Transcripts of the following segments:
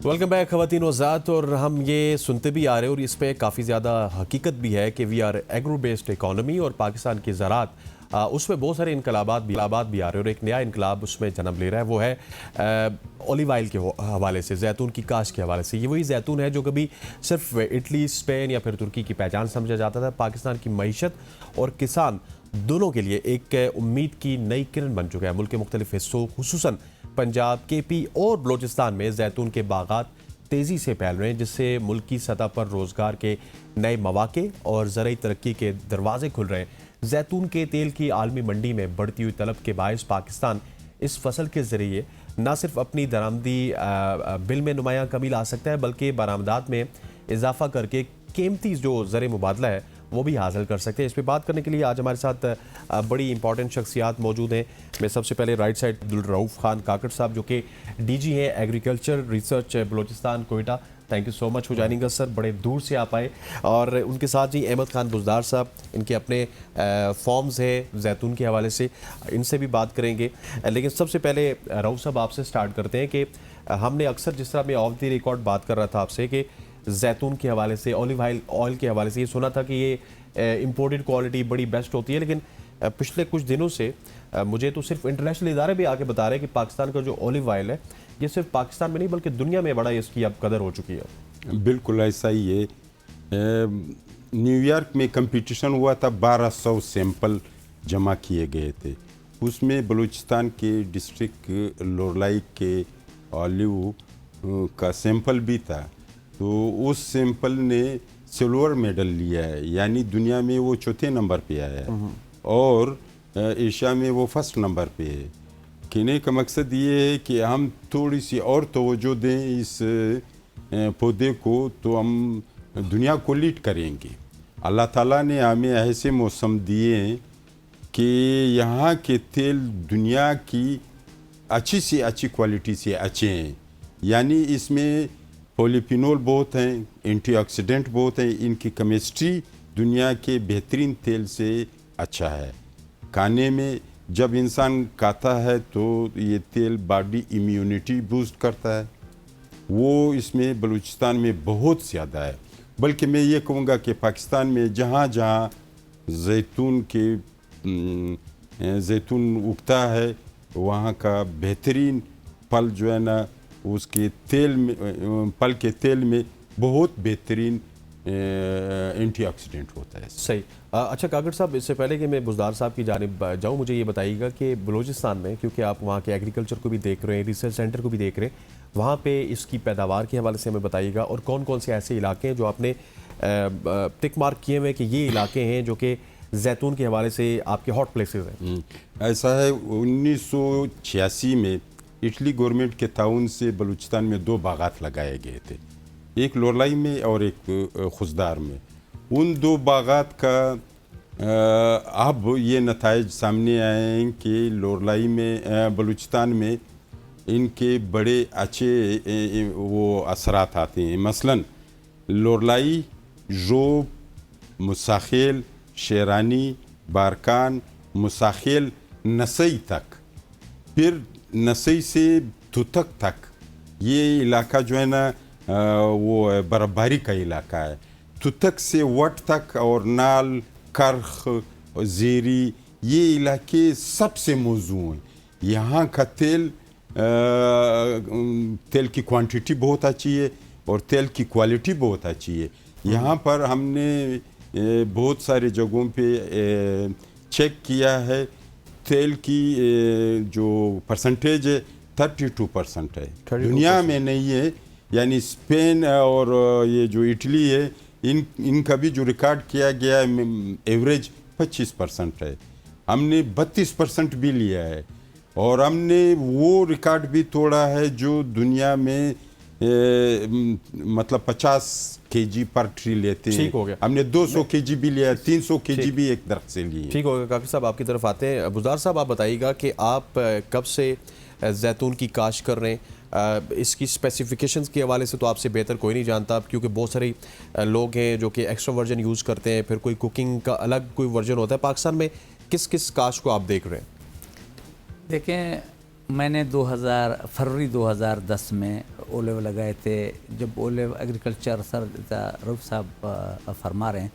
Welcome back ख़वातीन वज़ात। और हम ये सुनते भी आ रहे हैं और इस पर काफ़ी ज़्यादा हकीकत भी है कि we are agro based economy और पाकिस्तान की ज़राअत उसमें बहुत सारे इनकलाबात भी आ रहे हैं और एक नया इनकलाब उसमें जन्म ले रहा है। वो है ओलिव ऑयल के हवाले से, जैतून की काश्त के हवाले से। ये वही जैतून है जो कभी सिर्फ इटली, स्पेन या फिर तुर्की की पहचान समझा जाता था। पाकिस्तान की मईशत और किसान दोनों के लिए एक उम्मीद की नई किरण बन चुका है। मुल्क के मुख्तलिफ हिस्सों खुसूसन पंजाब, केपी और बलोचिस्तान में जैतून के बागात तेज़ी से फैल रहे हैं, जिससे मुल्क की सतह पर रोज़गार के नए मौक़े और ज़रई तरक्की के दरवाजे खुल रहे हैं। जैतून के तेल की आलमी मंडी में बढ़ती हुई तलब के बायस पाकिस्तान इस फसल के ज़रिए न सिर्फ अपनी दरामदी बिल में नुमायाँ कमी ला सकता है, बल्कि बरामदात में इजाफा करके कीमती जो ज़र मुबादला है वो भी हासिल कर सकते हैं। इस पर बात करने के लिए आज हमारे साथ बड़ी इंपॉर्टेंट शख्सियात मौजूद हैं। मैं सबसे पहले राइट साइड अब्दुल-रऊफ़ खान काकड़ साहब, जो कि डीजी हैं agriculture research Balochistan Quetta. Thank you so much for joining us sir, बड़े दूर से आप आए। और उनके साथ जी अहमद खान बुज़दार साहब, इनके अपने फॉर्म्स हैं जैतून के हवाले से, इनसे भी बात करेंगे। लेकिन सबसे पहले रऊफ़ साहब आपसे स्टार्ट करते हैं कि हमने अक्सर, जिस तरह मैं ऑफ द रिकॉर्ड बात कर रहा था आपसे, कि जैतून के हवाले से, ऑलिव ऑयल के हवाले से ये सुना था कि ये इंपोर्टेड क्वालिटी बड़ी बेस्ट होती है। लेकिन पिछले कुछ दिनों से मुझे तो सिर्फ इंटरनेशनल इदारे भी आके बता रहे हैं कि पाकिस्तान का जो ऑलिव ऑयल है ये सिर्फ पाकिस्तान में नहीं बल्कि दुनिया में बड़ा इसकी अब कदर हो चुकी है। बिल्कुल ऐसा ही है। न्यूयॉर्क में कंपटीशन हुआ था, 1200 सैंपल जमा किए गए थे। उसमें बलूचिस्तान के डिस्ट्रिक्ट लोरलाई के ऑलिव का सैंपल भी था। तो उस सैंपल ने सिल्वर मेडल लिया है, यानी दुनिया में वो चौथे नंबर पे आया है और एशिया में वो फर्स्ट नंबर पे है। कहने का मकसद ये है कि हम थोड़ी सी और तवज्जो दें इस पौधे को, तो हम दुनिया को लीड करेंगे। अल्लाह ताला ने हमें ऐसे मौसम दिए हैं कि यहाँ के तेल दुनिया की अच्छी से अच्छी क्वालिटी से अच्छे हैं। यानी इसमें पॉलीफिनोल बहुत हैं, एंटीऑक्सीडेंट बहुत हैं, इनकी केमिस्ट्री दुनिया के बेहतरीन तेल से अच्छा है। खाने में जब इंसान खाता है तो ये तेल बॉडी इम्यूनिटी बूस्ट करता है, वो इसमें बलूचिस्तान में बहुत ज़्यादा है। बल्कि मैं ये कहूँगा कि पाकिस्तान में जहाँ जहाँ जैतून उगता है वहाँ का बेहतरीन फल जो है ना, उसके तेल में, फल के तेल में बहुत बेहतरीन एंटीऑक्सीडेंट होता है। सही। अच्छा काकड़ साहब, इससे पहले कि मैं बुज़दार साहब की जानिब जाऊँ, मुझे ये बताइएगा कि बलूचिस्तान में, क्योंकि आप वहाँ के एग्रीकल्चर को भी देख रहे हैं, रिसर्च सेंटर को भी देख रहे हैं, वहाँ पे इसकी पैदावार के हवाले से हमें बताइएगा और कौन कौन से ऐसे इलाके हैं जो आपने टिक मार्क किए हुए कि ये इलाके हैं जो कि जैतून के हवाले से आपके हॉट प्लेसेस हैं। ऐसा है, 1986 में इटली गवर्नमेंट के ताउन से बलूचिस्तान में 2 बागात लगाए गए थे, एक लोरलाई में और एक खुशदार में। उन 2 बागात का अब ये नताइज सामने आए हैं कि लोरलाई में, बलूचिस्तान में इनके बड़े अच्छे वो असरात आते हैं। मसलन लोरलाई, जोब, मुसाखेल, शेरानी, बारकान, मुसाखेल, नसई तक, फिर नसई से तुतक तक ये इलाका जो है ना वो बर्फबारी का इलाका है। तुतक से वट तक और नाल, करख, ज़ेरी, ये इलाके सबसे मौजू हैं। यहाँ का तेल की क्वांटिटी बहुत अच्छी है और तेल की क्वालिटी बहुत अच्छी है। यहाँ पर हमने बहुत सारे जगहों पे चेक किया है, तेल की जो परसेंटेज है 32% है, दुनिया में नहीं है। यानी स्पेन और ये जो इटली है, इनका भी जो रिकॉर्ड किया गया है एवरेज 25% है। हमने 32% भी लिया है और हमने वो रिकॉर्ड भी तोड़ा है जो दुनिया में मतलब 50 kg पर ट्री लेते हैं। ठीक हो गया, हमने 200 kg भी लिया, 300 kg भी एक दरख्त से लिए। ठीक हो गया। काकड़ साहब आपकी तरफ आते हैं। बुज़दार साहब, आप बताइएगा कि आप कब से जैतून की काश्त कर रहे हैं? इसकी स्पेसिफिकेशंस के हवाले से तो आपसे बेहतर कोई नहीं जानता, क्योंकि बहुत सारे लोग हैं जो कि एक्स्ट्रा वर्जन यूज़ करते हैं, फिर कोई कुकिंग का अलग कोई वर्जन होता है। पाकिस्तान में किस किस काश्त को आप देख रहे हैं? देखें, میں نے فروری 2010 میں اولیو لگائے تھے. جب اولیو ایگریکلچر سر روف صاحب فرما رہے ہیں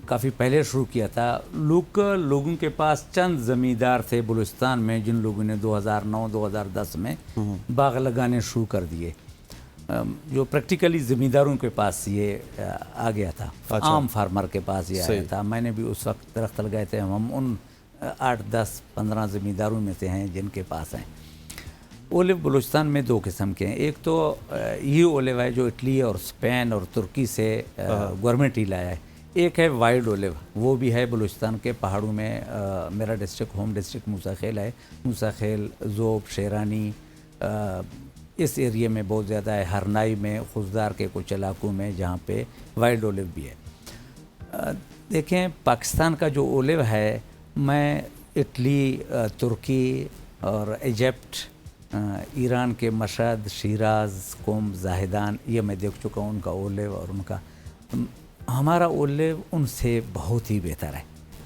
کافی پہلے شروع کیا تھا. لوگوں کے پاس چند زمیندار تھے بلوچستان میں جن لوگوں نے 2009-2010 میں باغ لگانے شروع کر دیے, جو پریکٹیکلی زمینداروں کے پاس یہ آ گیا تھا, عام فارمر کے پاس یہ آیا تھا. میں نے بھی اس وقت درخت لگائے تھے. ہم ان 8-10-15 زمینداروں میں سے ہیں جن کے پاس ہیں. اولیو بلوچستان میں 2 قسم کے ہیں. ایک تو یہ اولیو ہے جو اٹلی اور اسپین اور ترکی سے گورنمنٹ ہی لایا ہے. ایک ہے وائلڈ اولیو, وہ بھی ہے بلوچستان کے پہاڑوں میں. میرا ڈسٹرکٹ ہوم ڈسٹرکٹ موسیٰ خیل ہے. موسیٰ خیل, ذوب, شیرانی اس ایریے میں بہت زیادہ ہے. ہرنائی میں, خزدار کے کچھ علاقوں میں جہاں پہ وائلڈ اولیو بھی ہے. دیکھیں پاکستان کا جو اولیو ہے, میں اٹلی, ترکی اور ایجپٹ, ایران کے مشہد, شیراز, قم, زاہدان, یہ میں دیکھ چکا ہوں ان کا اولیو. اور ان کا ہمارا اولیو ان سے بہت ہی بہتر ہے.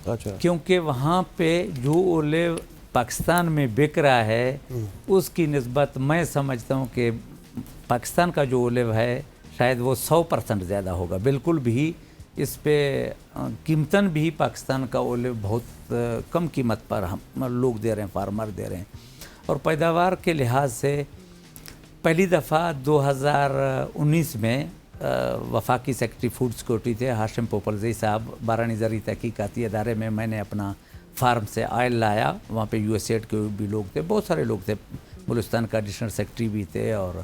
اچھا. کیونکہ وہاں پہ جو اولیو پاکستان میں بک رہا ہے اس کی نسبت میں سمجھتا ہوں کہ پاکستان کا جو اولیو ہے شاید وہ 100% زیادہ ہوگا. بالکل بھی اس پہ قیمتاً بھی پاکستان کا اولیو بہت کم قیمت پر ہم لوگ دے رہے ہیں, فارمر دے رہے ہیں. اور پیداوار کے لحاظ سے پہلی دفعہ 2019 میں وفاقی سیکرٹری فوڈ سیکورٹی تھے ہاشم پوپلزئی صاحب, بارانی زرعی تحقیقاتی ادارے میں نے اپنا فارم سے آئل لایا. وہاں پہ USAID کے بھی لوگ تھے, بہت سارے لوگ تھے. بلوچستان کا ایڈیشنل سیکرٹری بھی تھے اور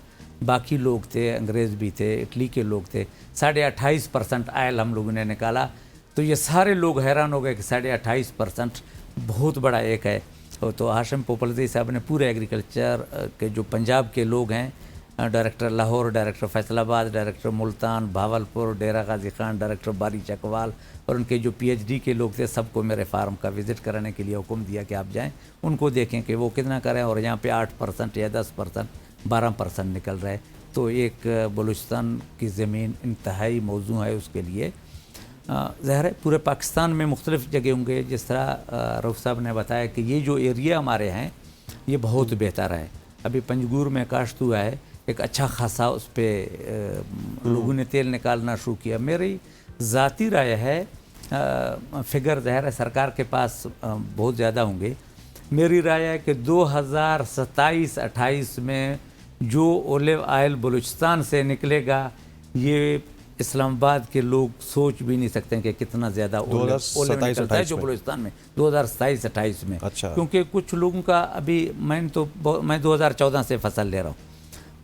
باقی لوگ تھے, انگریز بھی تھے, اٹلی کے لوگ تھے. 28.5% آئل ہم لوگوں نے نکالا. تو یہ سارے لوگ حیران ہو گئے کہ 28.5% بہت بڑا ایک ہے. تو ہاشم پوپلزئی صاحب نے پورے ایگریکلچر کے جو پنجاب کے لوگ ہیں, ڈائریکٹر لاہور, ڈائریکٹر فیصل آباد, ڈائریکٹر ملتان, بھاولپور, ڈیرہ غازی خان, ڈائریکٹر باری چکوال اور ان کے جو PhD کے لوگ تھے, سب کو میرے فارم کا وزٹ کرانے کے لیے حکم دیا کہ آپ جائیں, ان کو دیکھیں کہ وہ کتنا کریں. اور یہاں پہ 8% یا 10%, 12% نکل رہا ہے. تو ایک بلوچستان کی زمین انتہائی موزوں ہے اس کے لیے. ظاہر ہے پورے پاکستان میں مختلف جگہ ہوں گے, جس طرح رؤف صاحب نے بتایا کہ یہ جو ایریا ہمارے ہیں یہ بہت بہتر ہے. ابھی پنجگور میں کاشت ہوا ہے, ایک اچھا خاصا اس پہ لوگوں نے تیل نکالنا شروع کیا. میری ذاتی رائے ہے, فگر ظاہر ہے سرکار کے پاس بہت زیادہ ہوں گے, میری رائے ہے کہ 2027-28 میں جو اولیو آئل بلوچستان سے نکلے گا, یہ اسلام آباد کے لوگ سوچ بھی نہیں سکتے کہ کتنا زیادہ اولیو نکلتا ہے جو بلوچستان میں 2027-28 میں. کیونکہ کچھ لوگوں کا ابھی میں 2014 سے فصل لے رہا ہوں,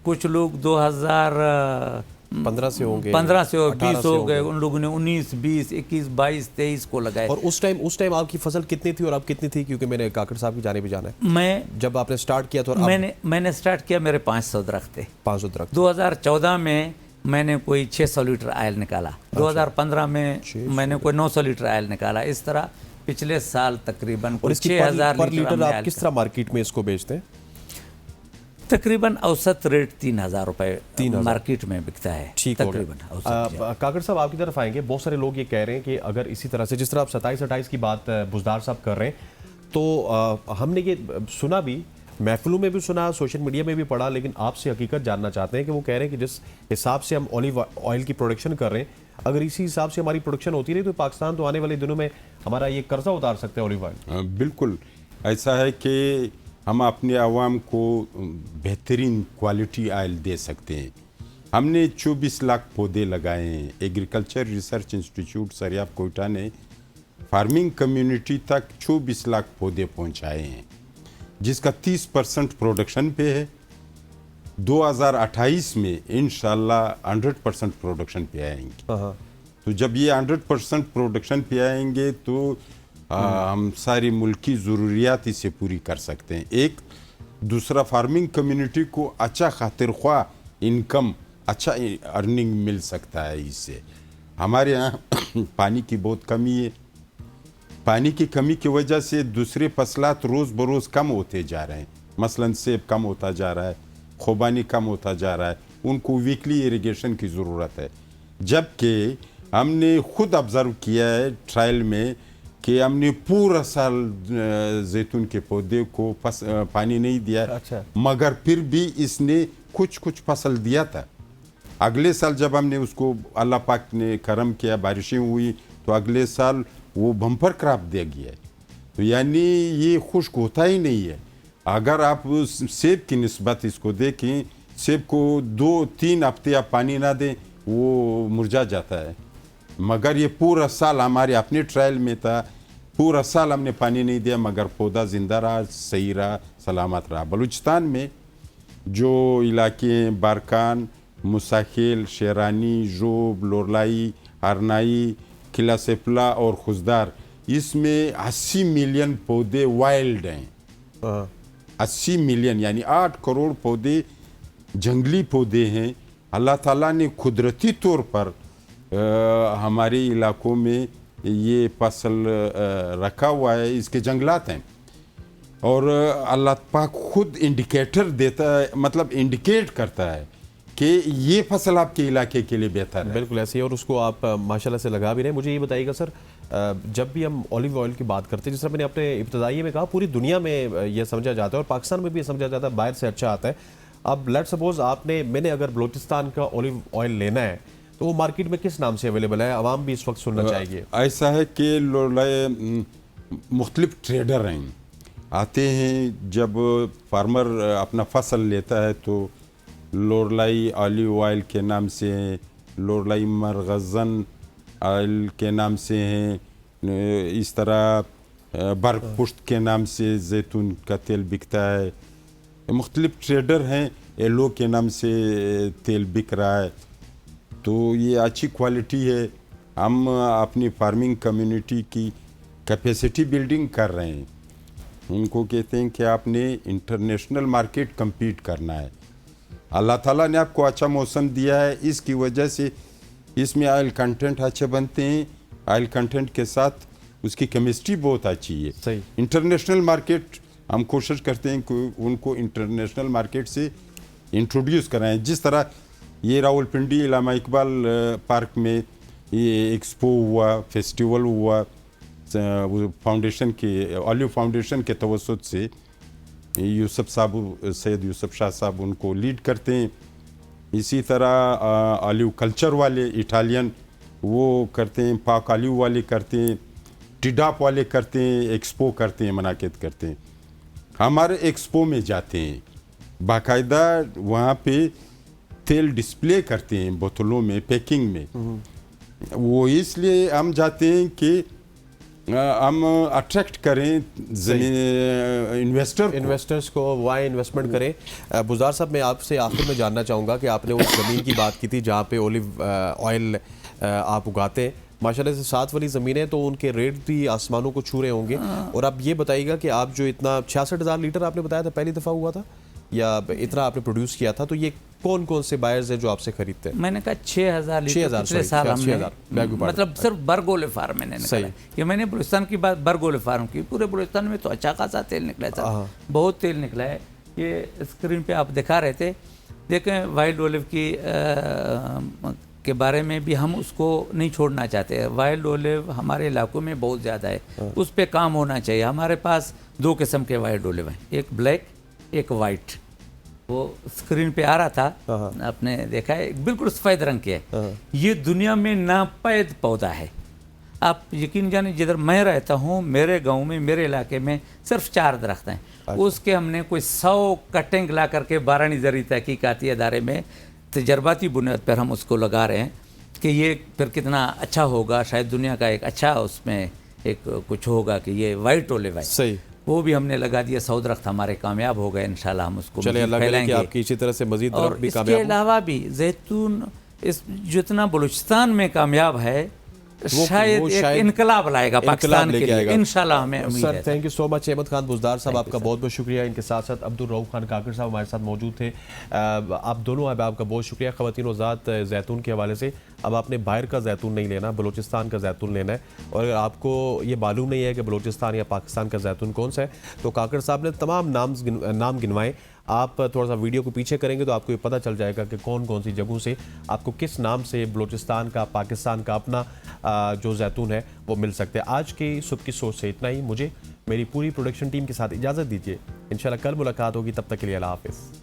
کچھ لوگ 2015 سے ہوں گے, 15 سے 20 ہو گئے, ان لوگوں نے 19, 20, 21, 22, 23 کو لگائے. اور اس ٹائم آپ کی فصل کتنی تھی اور اب کتنی تھی؟ کیونکہ میں نے کاکڑ صاحب کی جانب بھی جانا ہے. میں جب آپ نے سٹارٹ کیا تو میں نے سٹارٹ کیا, میرے 500 درخت تھے. 500 درخت. 2014 میں نے کوئی 600 لیٹر آئل نکالا. 2015 میں نے کوئی 900 لیٹر آئل نکالا. اس طرح پچھلے سال تقریباً 6000 پر لیٹر آپ کس طرح مارکیٹ میں اس کو بیچتے ہیں؟ تقریباً اوسط ریٹ 3000 روپے مارکیٹ میں بکتا ہے. ٹھیک ہو گیا. کاکڑ صاحب آپ کی طرف آئیں گے. بہت سارے لوگ یہ کہہ رہے ہیں کہ اگر اسی طرح سے جس طرح آپ 27-28 کی بات بزدار صاحب کر رہے ہیں, تو ہم نے یہ سنا بھی, محفلوں میں بھی سنا, سوشل میڈیا میں بھی پڑھا, لیکن آپ سے حقیقت جاننا چاہتے ہیں کہ وہ کہہ رہے ہیں کہ جس حساب سے ہم اولیو آئل کی پروڈکشن کر رہے ہیں, اگر اسی حساب سے ہماری پروڈکشن ہوتی رہی تو پاکستان تو آنے والے دنوں میں ہمارا یہ قرضہ اتار سکتے ہیں اولیو آئل. بالکل ایسا ہے کہ ہم اپنے عوام کو بہترین کوالٹی آئل دے سکتے ہیں. ہم نے 24 لاکھ پودے لگائے ہیں. Agriculture research institute Sariab Quetta نے فارمنگ کمیونٹی تک 24 لاکھ پودے پہنچائے ہیں, جس کا 30% پروڈکشن پہ ہے. 2028 میں انشاءاللہ 100% پروڈکشن پہ آئیں گے. تو جب یہ 100% پروڈکشن پہ آئیں گے تو ہم ساری ملکی ضروریات اسے پوری کر سکتے ہیں. ایک دوسرا, فارمنگ کمیونٹی کو اچھا خاطر خواہ انکم, اچھا ارننگ مل سکتا ہے اس سے. ہمارے یہاں پانی کی بہت کمی ہے. پانی کی کمی کی وجہ سے دوسرے فصلات روز بروز کم ہوتے جا رہے ہیں. مثلا سیب کم ہوتا جا رہا ہے, خوبانی کم ہوتا جا رہا ہے. ان کو ویکلی ایریگیشن کی ضرورت ہے. جبکہ ہم نے خود آبزرو کیا ہے ٹرائل میں कि हमने पूरा साल जैतून के पौधे को पानी नहीं दिया, अच्छा। मगर फिर भी इसने कुछ कुछ फसल दिया था। अगले साल जब हमने उसको, अल्लाह पाक ने करम किया, बारिशें हुई, तो अगले साल वो बम्पर क्रॉप दे गया। तो यानी ये खुश्क होता ही नहीं है। अगर आप सेब की निस्बत इसको देखें, सेब को 2-3 हफ्ते आप पानी ना दें वो मुरझा जाता है, मगर ये पूरा साल हमारे अपने ट्रायल में था, पूरा साल हमने पानी नहीं दिया मगर पौधा जिंदा रहा, सही रहा, सलामत रहा। बलूचिस्तान में जो इलाके बारकान, मुसाखिल, शेरानी, जोब, लोरलाई, अरनाई, किला सेपला और खुजदार, इसमें 80 मिलियन पौधे वाइल्ड हैं। 80 मिलियन यानी 8 करोड़ पौधे जंगली पौधे हैं। अल्लाह ताला ने कुदरती तौर पर हमारे इलाकों में ये फसल रखा हुआ है, इसके जंगलात हैं। और अल्लाह पाक खुद इंडिकेटर देता है, मतलब इंडिकेट करता है कि ये फसल आपके इलाके के लिए बेहतर है। बिल्कुल ऐसे ही, और उसको आप माशाल्लाह से लगा भी रहे हैं। मुझे ये बताइएगा सर, जब भी हम ऑलिव ऑयल की बात करते हैं, जिस तरह मैंने अपने इब्तदाई में कहा, पूरी दुनिया में ये समझा जाता है और पाकिस्तान में भी ये समझा जाता है बाहर से अच्छा आता है। अब लेट सपोज मैंने अगर बलूचिस्तान का ऑलिव ऑयल लेना है तो वो मार्केट में किस नाम से अवेलेबल है? आवाम भी इस वक्त सुनना चाहिए। ऐसा है कि मुख्तलिफ ट्रेडर हैं, आते हैं। जब फार्मर अपना फसल लेता है तो लोरलाई ऑलिव ऑयल के नाम से हैं, लोरलाई मरगज़न ऑयल के नाम से हैं, इस तरह बर्क पुश्त के नाम से जैतून का तेल बिकता है। मुख्तलिफ ट्रेडर हैं, एलो के नाम से तेल बिक रहा है। तो ये अच्छी क्वालिटी है। हम अपनी फार्मिंग कम्युनिटी की कैपेसिटी बिल्डिंग कर रहे हैं। उनको कहते हैं कि आपने इंटरनेशनल मार्केट compete करना है। अल्लाह ताला ने आपको अच्छा मौसम दिया है, इसकी वजह से इसमें ऑयल कंटेंट अच्छे बनते हैं। ऑयल कंटेंट के साथ उसकी केमिस्ट्री बहुत अच्छी है। सही। इंटरनेशनल मार्केट हम कोशिश करते हैं कि उनको इंटरनेशनल मार्केट से इंट्रोड्यूस कराएं। जिस तरह ये रावलपिंडी इलामा इकबाल पार्क में ये एक्सपो हुआ, फेस्टिवल हुआ, फाउंडेशन के, ऑलिव फाउंडेशन के तवसुत से यूसुफ साहब, सैयद यूसुफ शाह साहब उनको लीड करते हैं। इसी तरह ऑलिव कल्चर वाले इटालियन वो करते हैं, पाक ऑलिव वाले करते हैं, टिडाप वाले करते हैं, एक्सपो करते हैं, मनाकिद करते हैं। हमारे एक्सपो में जाते हैं, बाकायदा वहाँ पे तेल डिस्प्ले करते हैं बोतलों में, पैकिंग में। वो इसलिए हम जाते हैं कि हम अट्रैक्ट करें इन्वेस्टर्स को, वहाँ इन्वेस्टमेंट करें। बुज़दार साहब, मैं आपसे आखिर में जानना चाहूँगा कि आपने उस ज़मीन की बात की थी जहाँ पे ऑलिव ऑयल आप उगाते हैं। माशाल्लाह से 7 वाली ज़मीनें, तो उनके रेट भी आसमानों को छू रहे होंगे। और आप ये बताइएगा कि आप जो इतना 66,000 लीटर आपने बताया था पहली दफ़ा हुआ था, या इतना आपने प्रोड्यूस किया था, तो ये कौन कौन से बायर्स हैं जो आपसे खरीदते हैं? मैंने कहा 6,000 लीटर 6,000 पिछले साल हमने, 6,000 मतलब सिर्फ बरगोले फार्म मैंने निकाला। ये मैंने बलूचिस्तान की बात बरगोले फार्म की, पूरे बलूचिस्तान में तो अच्छा खासा तेल निकला था, बहुत तेल निकला है। ये स्क्रीन पे आप दिखा रहे थे, देखें वाइल्ड ओलिव की के बारे में भी हम उसको नहीं छोड़ना चाहते। वाइल्ड ओलिव हमारे इलाकों में बहुत ज़्यादा है, उस पर काम होना चाहिए। हमारे पास 2 किस्म के वाइल्ड ओलिव हैं, एक ब्लैक एक वाइट। वो स्क्रीन पे आ रहा था, आपने देखा है, बिल्कुल सफ़ेद रंग के है। ये दुनिया में नापैद पौधा है। आप यकीन जाने, जिधर मैं रहता हूँ, मेरे गांव में, मेरे इलाके में सिर्फ 4 दरख्त हैं। उसके हमने कोई 100 कटिंग ला करके बारानी ज़री तहकीकाती अदारे में तजर्बाती बुनियाद पर हम उसको लगा रहे हैं कि ये फिर कितना अच्छा होगा। शायद दुनिया का एक अच्छा उसमें एक कुछ होगा कि ये वाइट ओलिव है। सही, वो भी हमने लगा दिया। 100 दरख्त हमारे कामयाब हो गए, इंशाल्लाह हम उसको चले अल्लाह करे कि आपकी इसी तरह से मजीद दरख्त भी कामयाब हो। इसके अलावा भी जैतून इस जितना बलूचिस्तान में कामयाब है, शायद एक इनकलाब लाएगा पाकिस्तान के लिए, इंशाल्लाह हमें उम्मीद है। Sir, thank you so much. Ahmed Khan Buzdar साहब, आपका बहुत बहुत शुक्रिया। इनके साथ साथ अब्दुल रऊफ खान काकर साहब हमारे साथ मौजूद थे। आप दोनों आपका बहुत शुक्रिया। ख़वातीन और ज़ात जैतून के हवाले से, अब आपने बाहर का जैतून नहीं लेना, बलूचिस्तान का जैतून लेना है। और अगर आपको ये मालूम नहीं है कि बलूचिस्तान या पाकिस्तान का जैतून कौन सा है, तो काकर साहब ने तमाम नाम गिनवाए। आप थोड़ा सा वीडियो को पीछे करेंगे तो आपको ये पता चल जाएगा कि कौन कौन सी जगहों से आपको किस नाम से बलूचिस्तान का, पाकिस्तान का अपना جو زیتون ہے وہ مل سکتے ہیں۔ آج کے صبح کی سوچ سے اتنا ہی، مجھے میری پوری پروڈکشن ٹیم کے ساتھ اجازت دیجیے، انشاءاللہ کل ملاقات ہوگی، تب تک کے لیے اللہ حافظ۔